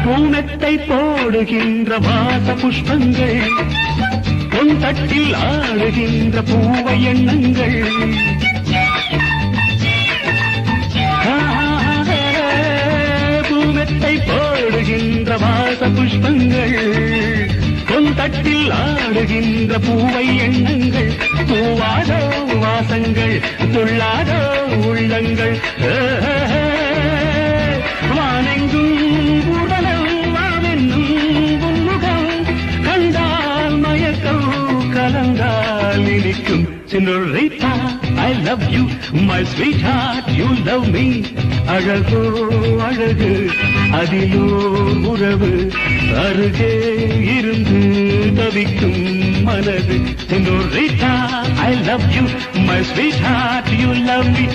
பூனத்தை போடுகின்ற வாச புஷ்பங்கள் பொன் தட்டில் ஆடுகின்ற பூவை எண்ணங்கள் பூனத்தை போடுகின்ற வாச புஷ்பங்கள் பொன் தட்டில் ஆடுகின்ற பூவை எண்ணங்கள் பூவாதோ வாசங்கள் துள்ளாதோ உள்ளங்கள் வானெங்கும் உடலும் வாவென்னும் உன்முகம் கண்டால் மயக்கம் கலந்தால் இனிக்கும் Senorita, I love you, my sweetheart, you love me. அழகோ அழகு அதிலோர் உறவு அருகே இருந்து தவிக்கும் மனது Senorita, I love you, my sweetheart, you love me.